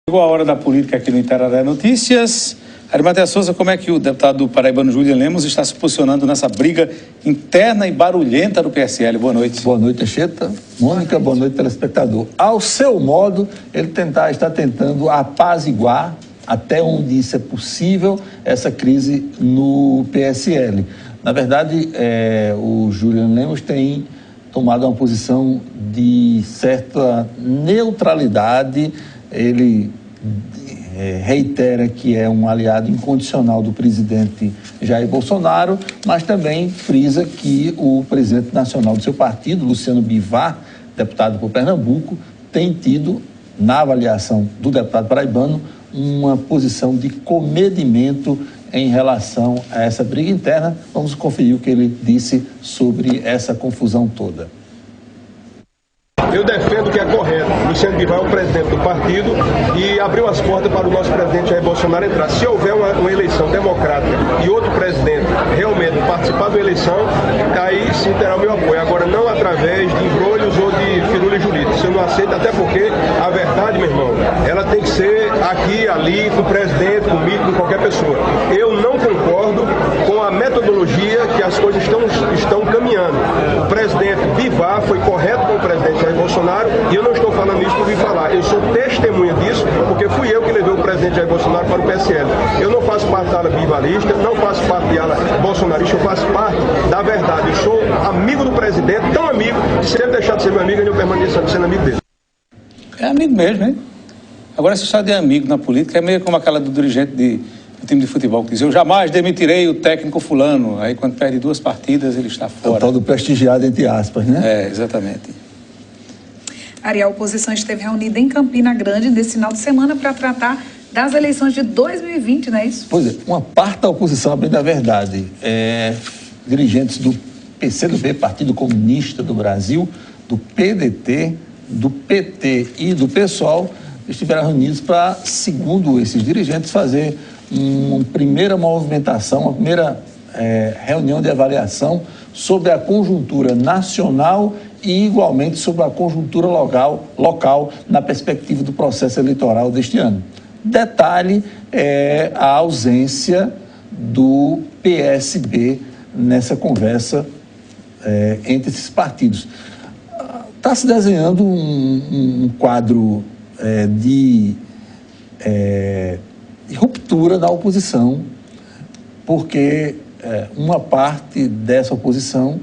Chegou a hora da política aqui no Itararé Notícias. Arimatea Souza, como é que o deputado paraibano Julian Lemos está se posicionando nessa briga interna e barulhenta do PSL? Boa noite. Boa noite, Anchieta. Mônica, boa noite, telespectador. Ao seu modo, ele está tentando apaziguar, até onde isso é possível, essa crise no PSL. Na verdade, o Julian Lemos tem tomado uma posição de certa neutralidade. Ele reitera que é um aliado incondicional do presidente Jair Bolsonaro, mas também frisa que o presidente nacional do seu partido, Luciano Bivar, deputado por Pernambuco, tem tido, na avaliação do deputado paraibano, uma posição de comedimento em relação a essa briga interna. Vamos conferir o que ele disse sobre essa confusão toda. Eu defendo o que é correto. Luciano Bivar é o presidente do partido e abriu as portas para o nosso presidente Jair Bolsonaro entrar. Se houver uma eleição democrática e outro presidente realmente participar da eleição, aí sim terá o meu apoio. Agora, não através de embrolhos ou de firula e julita. Isso eu não aceito, até porque a verdade, meu irmão, ela tem que ser aqui, ali, com o presidente, comigo, com qualquer pessoa. Eu não concordo com a metodologia que as coisas estão caminhando. O presidente Bivar foi correto com o presidente Jair Bolsonaro, e eu não estou falando isso por vir falar, eu sou testemunha disso, porque fui eu que levei o presidente Jair Bolsonaro para o PSL. Eu não faço parte da ala bivalista, não faço parte da ala bolsonarista, eu faço parte da verdade. Eu sou amigo do presidente, tão amigo, que se ele deixar de ser meu amigo, eu permaneço sendo amigo dele. É amigo mesmo, hein? Agora, essa história de amigo na política é meio como aquela do dirigente do time de futebol que diz: eu jamais demitirei o técnico fulano. Aí, quando perde 2 partidas, ele está fora. É o tal do prestigiado, entre aspas, né? É, exatamente. A oposição esteve reunida em Campina Grande nesse final de semana para tratar das eleições de 2020, não é isso? Pois é, uma parte da oposição, bem da verdade, dirigentes do PCdoB, Partido Comunista do Brasil, do PDT, do PT e do PSOL, estiveram reunidos para, segundo esses dirigentes, fazer uma primeira movimentação, uma primeira reunião de avaliação sobre a conjuntura nacional e, igualmente, sobre a conjuntura local na perspectiva do processo eleitoral deste ano. Detalhe é a ausência do PSB nessa conversa entre esses partidos. Está se desenhando um quadro de ruptura da oposição, porque uma parte dessa oposição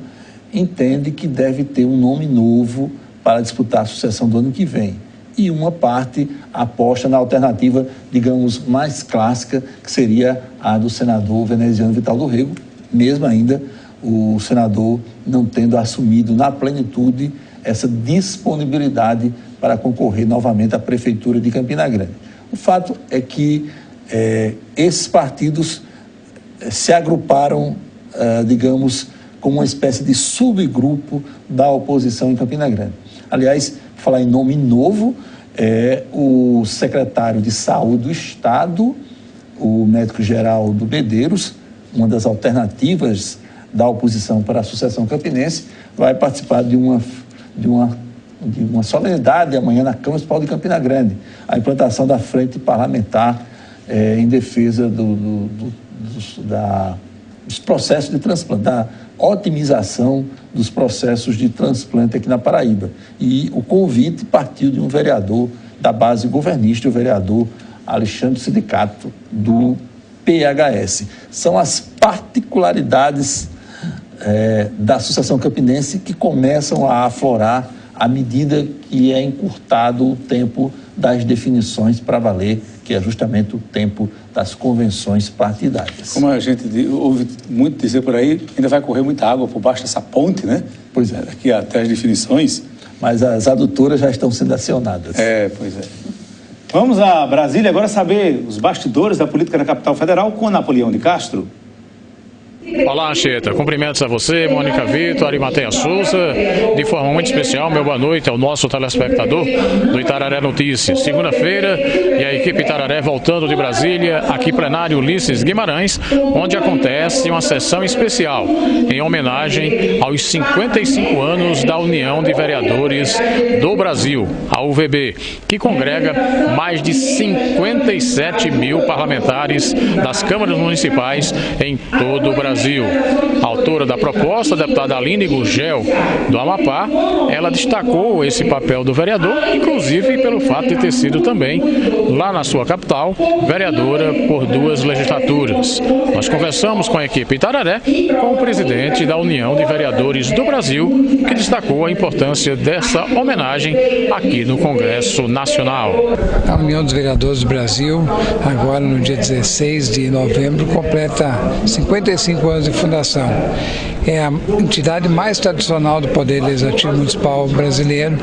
entende que deve ter um nome novo para disputar a sucessão do ano que vem. E uma parte aposta na alternativa, digamos, mais clássica, que seria a do senador veneziano Vital do Rego, mesmo ainda o senador não tendo assumido na plenitude essa disponibilidade para concorrer novamente à Prefeitura de Campina Grande. O fato é que esses partidos se agruparam, digamos, como uma espécie de subgrupo da oposição em Campina Grande. Aliás, falar em nome novo, o secretário de Saúde do Estado, o médico Geraldo Medeiros, uma das alternativas da oposição para a sucessão campinense, vai participar de uma solenidade amanhã na Câmara Municipal de Campina Grande, a implantação da frente parlamentar em defesa dos processos de transplante, da otimização dos processos de transplante aqui na Paraíba. E o convite partiu de um vereador da base governista, o vereador Alexandre Sindicato, do PHS. São as particularidades da Associação Campinense que começam a aflorar à medida que é encurtado o tempo das definições para valer, que é justamente o tempo das convenções partidárias. Como a gente ouve muito dizer por aí, ainda vai correr muita água por baixo dessa ponte, né? Pois é. Aqui até as definições. Mas as adutoras já estão sendo acionadas. Pois é. Vamos a Brasília agora saber os bastidores da política na capital federal com Napoleão de Castro. Olá, Anchieta. Cumprimentos a você, Mônica Vitor, Arimatea Souza. De forma muito especial, meu boa noite ao nosso telespectador do Itararé Notícias. Segunda-feira, e a equipe Itararé voltando de Brasília, aqui plenário Ulisses Guimarães, onde acontece uma sessão especial em homenagem aos 55 anos da União de Vereadores do Brasil, a UVB, que congrega mais de 57 mil parlamentares das câmaras municipais em todo o Brasil. A autora da proposta, a deputada Aline Gurgel, do Amapá, ela destacou esse papel do vereador, inclusive pelo fato de ter sido também, lá na sua capital, vereadora por 2 legislaturas. Nós conversamos com a equipe Itararé, com o presidente da União de Vereadores do Brasil, que destacou a importância dessa homenagem aqui no Congresso Nacional. A União dos Vereadores do Brasil, agora no dia 16 de novembro, completa 55 anos de fundação. É a entidade mais tradicional do Poder Legislativo Municipal brasileiro,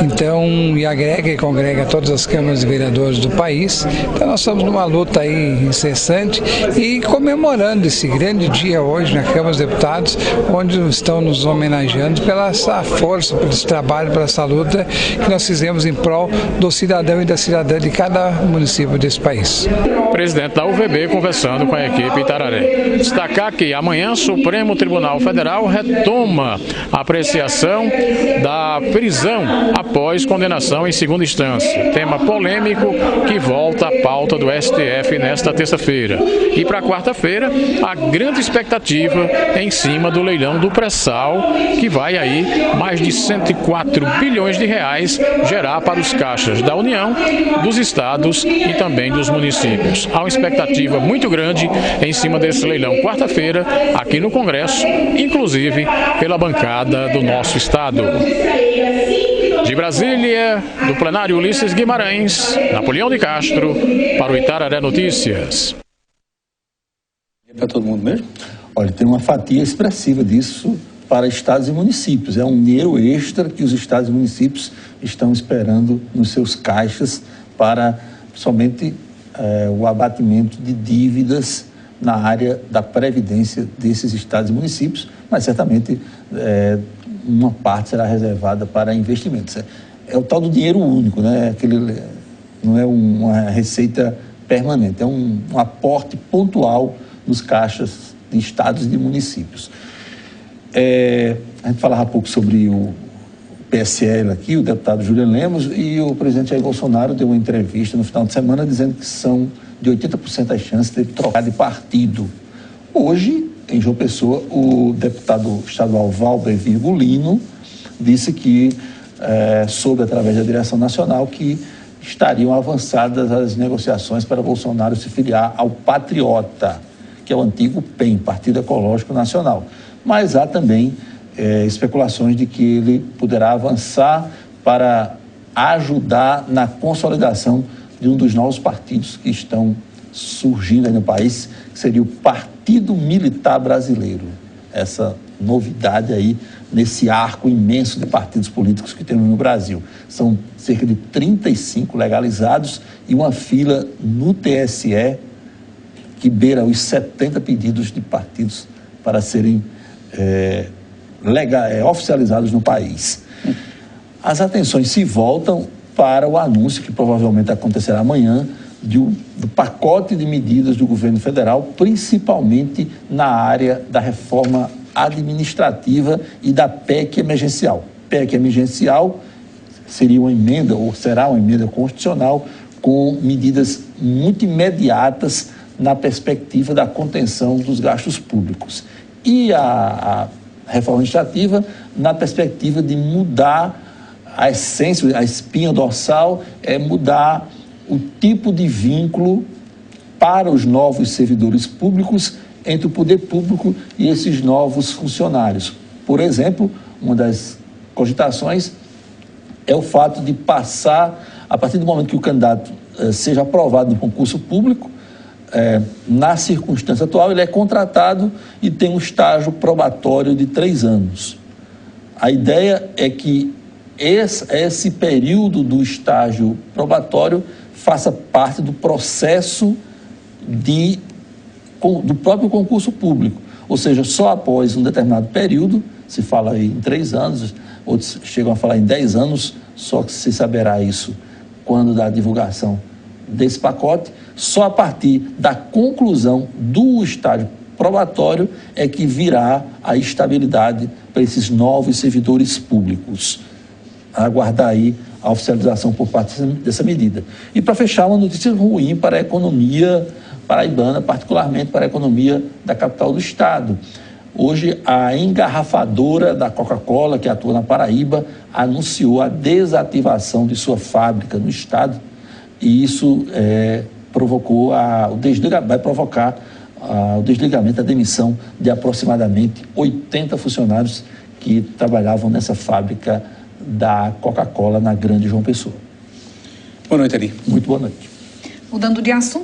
então, e agrega e congrega todas as câmaras de vereadores do país. Então, nós estamos numa luta aí incessante e comemorando esse grande dia hoje na Câmara dos Deputados, onde estão nos homenageando pela essa força, por esse trabalho, por essa luta que nós fizemos em prol do cidadão e da cidadã de cada município desse país. Presidente da UVB conversando com a equipe Itararé. Destacar que amanhã o Supremo Tribunal Federal retoma a apreciação da prisão após condenação em segunda instância. Tema polêmico que volta à pauta do STF nesta terça-feira. E para quarta-feira, a grande expectativa em cima do leilão do pré-sal, que vai aí mais de 104 bilhões de reais gerar para os caixas da União, dos estados e também dos municípios. Há uma expectativa muito grande em cima desse leilão quarta-feira aqui no Congresso, inclusive pela bancada do nosso estado. De Brasília, do plenário Ulisses Guimarães, Napoleão de Castro, para o Itararé Notícias. É para todo mundo mesmo? Olha, tem uma fatia expressiva disso para estados e municípios. É um dinheiro extra que os estados e municípios estão esperando nos seus caixas para somente o abatimento de dívidas na área da previdência desses estados e municípios, mas certamente uma parte será reservada para investimentos. É o tal do dinheiro único, né? Não é uma receita permanente, é um aporte pontual nos caixas de estados e de municípios. A gente falava há pouco sobre o PSL aqui, o deputado Julian Lemos, e o presidente Jair Bolsonaro deu uma entrevista no final de semana dizendo que são de 80% as chances de trocar de partido. Hoje, em João Pessoa, o deputado estadual Valber Virgulino disse que soube através da direção nacional que estariam avançadas as negociações para Bolsonaro se filiar ao Patriota, que é o antigo PEN, Partido Ecológico Nacional. Mas há também especulações de que ele poderá avançar para ajudar na consolidação de um dos novos partidos que estão surgindo aí no país, que seria o Partido Militar Brasileiro. Essa novidade aí nesse arco imenso de partidos políticos que temos no Brasil. São cerca de 35 legalizados e uma fila no TSE que beira os 70 pedidos de partidos para serem oficializados no país. As atenções se voltam para o anúncio que provavelmente acontecerá amanhã do pacote de medidas do governo federal, principalmente na área da reforma administrativa e da PEC emergencial. PEC emergencial seria uma emenda, ou será uma emenda constitucional, com medidas muito imediatas na perspectiva da contenção dos gastos públicos. E a reforma administrativa na perspectiva de mudar a essência, a espinha dorsal, mudar o tipo de vínculo para os novos servidores públicos entre o poder público e esses novos funcionários. Por exemplo, uma das cogitações é o fato de passar, a partir do momento que o candidato seja aprovado no concurso público, na circunstância atual, ele é contratado e tem um estágio probatório de 3 anos. A ideia é que esse período do estágio probatório faça parte do processo do próprio concurso público. Ou seja, só após um determinado período, se fala aí em 3 anos, outros chegam a falar em 10 anos, só que se saberá isso quando da divulgação desse pacote, só a partir da conclusão do estágio probatório é que virá a estabilidade para esses novos servidores públicos. Aguardar aí a oficialização por parte dessa medida. E para fechar, uma notícia ruim para a economia paraibana, particularmente para a economia da capital do estado. Hoje, a engarrafadora da Coca-Cola, que atua na Paraíba, anunciou a desativação de sua fábrica no estado, e isso vai provocar o desligamento, a demissão de aproximadamente 80 funcionários que trabalhavam nessa fábrica da Coca-Cola na Grande João Pessoa. Boa noite, Ari. Muito boa noite. Mudando de assunto.